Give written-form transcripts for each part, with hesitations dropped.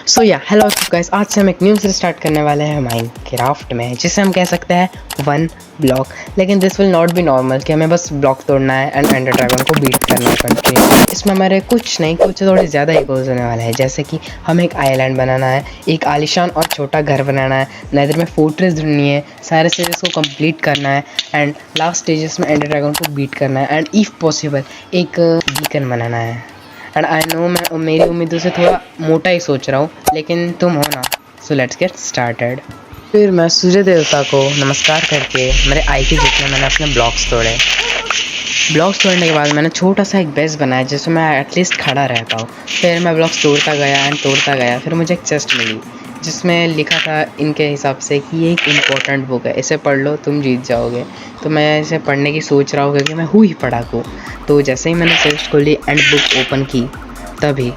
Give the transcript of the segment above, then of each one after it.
सो या hello guys, आज से हम एक न्यू सीरीज स्टार्ट करने वाले हैं माइनक्राफ्ट में, जिसे हम कह सकते हैं वन ब्लॉक। लेकिन this will not be normal कि हमें बस ब्लॉक तोड़ना है एंड एंडर ड्रैगन को बीट करना है कंटिन्यू। इसमें हमारे कुछ नहीं, कुछ थोड़े ज़्यादा ही गोल्स होने वाले हैं, जैसे कि हमें एक आइलैंड बनाना है, एक आलिशान और छोटा घर बनाना है, नेदर में फोर्ट्रेस ढूंढनी है, सारे स्टेजेस को कंप्लीट करना है एंड लास्ट स्टेजेस में एंडर ड्रैगन को बीट करना है एंड इफ़ पॉसिबल एक बीकन बनाना है। एंड आई नो मैं मेरी उम्मीदों से थोड़ा मोटा ही सोच रहा हूँ, लेकिन तुम हो ना। So let's get started. फिर मैं सूर्य देवता को नमस्कार करके मेरे आई के जितने मैंने अपने ब्लॉक्स तोड़े। ब्लॉक्स तोड़ने के बाद मैंने छोटा सा एक बेस बनाया जिसमें मैं एटलीस्ट खड़ा रहता हूँ। फिर मैं ब्लॉक्स तोड़ता गया एंड तोड़ता गया। फिर मुझे एक चेस्ट मिली जिसमें लिखा था इनके हिसाब से कि ये एक इम्पोर्टेंट बुक है, इसे पढ़ लो तुम जीत जाओगे। तो मैं इसे पढ़ने की सोच रहा हूँ क्योंकि मैं हूँ ही पढ़ाकू। तो जैसे ही मैंने चेस्ट खोली एंड बुक ओपन की तभी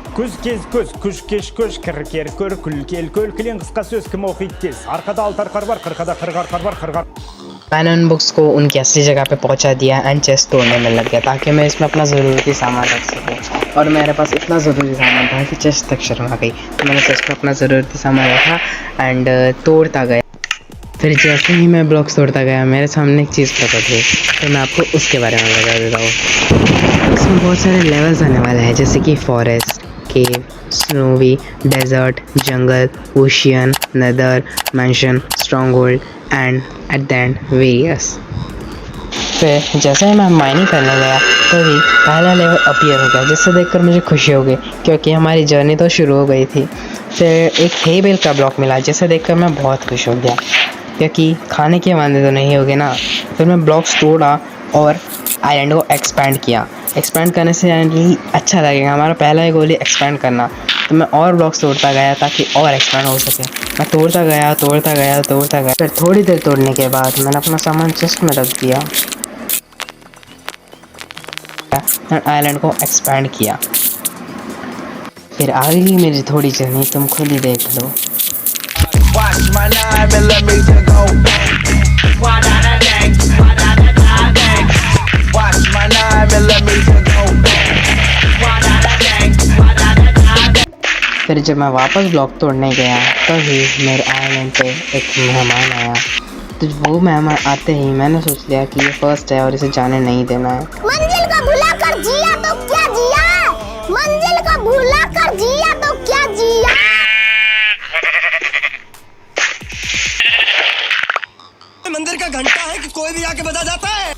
मैंने उन बुक्स को उनकी असली जगह पे पहुंचा दिया एंड चेस्ट तोड़ने में लग गया ताकि मैं इसमें अपना ज़रूरी सामान रख सकूं। और मेरे पास इतना ज़रूरी सामान था कि चेस्ट तक शर्मा गई। तो मैंने चेस्ट में अपना ज़रूरी सामान रखा एंड तोड़ता गया। फिर जैसे ही मैं ब्लॉक्स तोड़ता गया मेरे सामने एक चीज़ प्रकट हुई, तो मैं आपको उसके बारे में बता देता हूँ। इसमें बहुत सारे लेवल्स आने वाले हैं, जैसे कि forest, cave, snowy, desert, jungle, ocean, nether, mansion, stronghold and at the end various. फिर जैसे ही मैं माइनिंग करने गया तभी पहला लेवल अपीयर हो गया, जिससे देखकर मुझे खुशी हो गई क्योंकि हमारी जर्नी तो शुरू हो गई थी। फिर एक हे बेल का ब्लॉक मिला जिसे देखकर मैं बहुत खुश हो गया क्योंकि खाने के वादे तो नहीं होगे ना। फिर मैं ब्लॉक्स तोड़ा और आइलैंड को एक्सपैंड किया। एक्सपैंड करने से आइलैंड अच्छा लगेगा, हमारा पहला ही गोल ही एक्सपैंड करना। तो मैं और ब्लॉक्स तोड़ता गया ताकि और एक्सपैंड हो सके। मैं तोड़ता गया। फिर थोड़ी देर तोड़ने के बाद मैंने अपना सामान चेस्ट में रख दिया और आइलैंड को एक्सपैंड किया। फिर आगे की मेरी थोड़ी जर्नी तुम खुद ही देख लो। फिर जब मैं वापस ब्लॉक तोड़ने गया तभी मेरे आइलैंड पे एक मेहमान आया। तो वो मेहमान आते ही मैंने सोच लिया कि ये फर्स्ट है और इसे जाने नहीं देना है। मंजिल को भुला कर जिया तो क्या जिया, मंजिल को भुला कर जिया तो क्या जिया। मंदिर का घंटा है कि कोई भी आके बजा जाता है।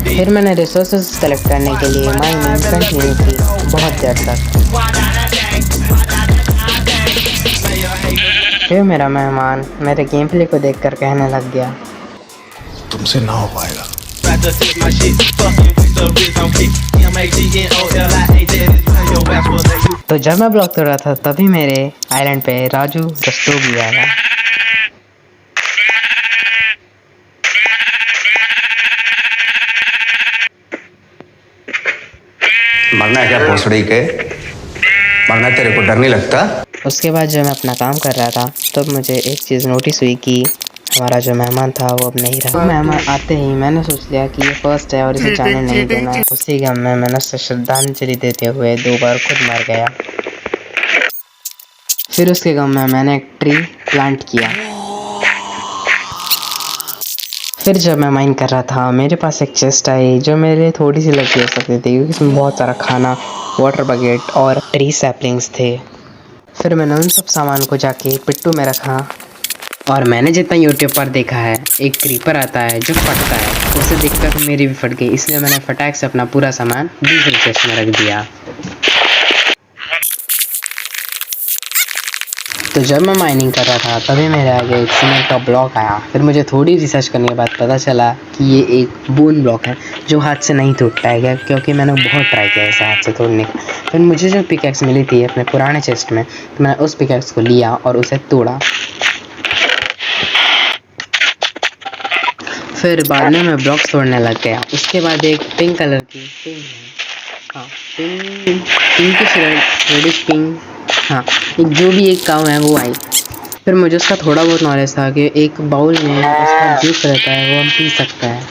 फिर मैंने रिसोर्सेज कलेक्ट करने के लिए माइनिंग कंटिन्यू की बहुत देर तक। फिर मेरा मेहमान मेरे गेम प्ले को देखकर कहने लग गया, तुमसे ना हो पाएगा। तो जब मैं ब्लॉक तोड़ रहा था तभी मेरे आइलैंड पे राजू रस्तोगी आया। मरना है क्या भोसड़ी के? मरना तेरे को डर नहीं लगता? उसके बाद जब मैं अपना काम कर रहा था तब मुझे एक चीज़ नोटिस हुई कि हमारा जो मेहमान था वो अब नहीं रहा। मेहमान आते ही मैंने सोच लिया कि ये फर्स्ट है और इसे जाने नहीं देना है। उसी गम में मैंने उसे श्रद्धांजलि देते हुए 2 बार खुद मर गया। फिर उसके गम में मैंने एक ट्री प्लांट किया। फिर जब मैं माइन कर रहा था मेरे पास एक चेस्ट आई जो मेरे थोड़ी सी लगी हो सकती थी क्योंकि इसमें बहुत सारा खाना, वाटर बकेट और ट्री सैपलिंग्स थे। फिर मैंने उन सब सामान को जाके पिट्टू में रखा और मैंने जितना यूट्यूब पर देखा है एक क्रीपर आता है जो फटता है, उसे देखकर मेरी भी फट गई, इसलिए मैंने फटाक से अपना पूरा सामान दूसरे चेस्ट में रख दिया। तो जब मैं माइनिंग कर रहा था तभी मेरे आगे एक सीमेंट का ब्लॉक आया। फिर मुझे थोड़ी रिसर्च करने के बाद पता चला कि ये एक बोन ब्लॉक है जो हाथ से नहीं टूटता है क्योंकि मैंने बहुत ट्राई किया इसे हाथ से तोड़ने का। फिर मुझे जो पिकैक्स मिली थी अपने पुराने चेस्ट में, तो मैंने उस पिकैक्स को लिया और उसे तोड़ा। फिर बाद में मैं ब्लॉक्स तोड़ने लग गया। उसके बाद एक पिंक कलर की पिंक रेडिश पिंक, हाँ, एक जो भी एक काऊ है वो आई। फिर मुझे उसका थोड़ा बहुत नॉलेज था कि एक बाउल में उसका जूस रहता है, वो हम पी सकते हैं।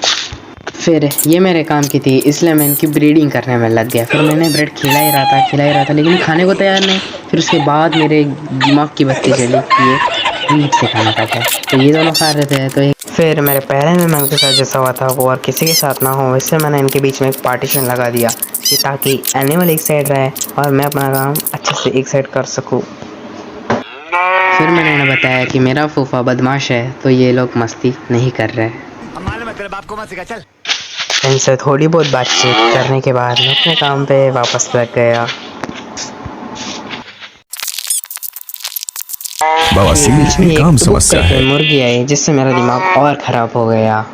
फिर ये मेरे काम की थी, इसलिए मैं इनकी ब्रीडिंग करने में लग गया। फिर मैंने ब्रेड खिला ही रहा था, लेकिन खाने को तैयार नहीं। फिर उसके बाद मेरे दिमाग की बत्ती जली कि ये मीट से खाना खाता है, तो ये दोनों खा रहे थे। तो फिर मेरे पहले में उनके साथ जैसा हुआ था वो और किसी के साथ ना हो, इसलिए मैंने इनके बीच में एक पार्टीशन लगा दिया कि ताकि एनिमल एक साइड रहे और मैं अपना काम अच्छे से एक साइड कर सकूँ। फिर मैंने इन्हें बताया कि मेरा फूफा बदमाश है, तो ये लोग मस्ती नहीं कर रहे। इनसे थोड़ी बहुत बातचीत करने के बाद मैं अपने काम पे वापस लग गया। बवासीर एक आम समस्या है। मुर्गी आई जिससे मेरा दिमाग और ख़राब हो गया।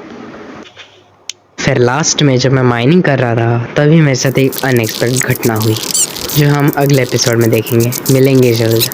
फिर लास्ट में जब मैं माइनिंग कर रहा था तभी मेरे साथ एक अनएक्सपेक्टेड घटना हुई, जो हम अगले एपिसोड में देखेंगे। मिलेंगे जल्द।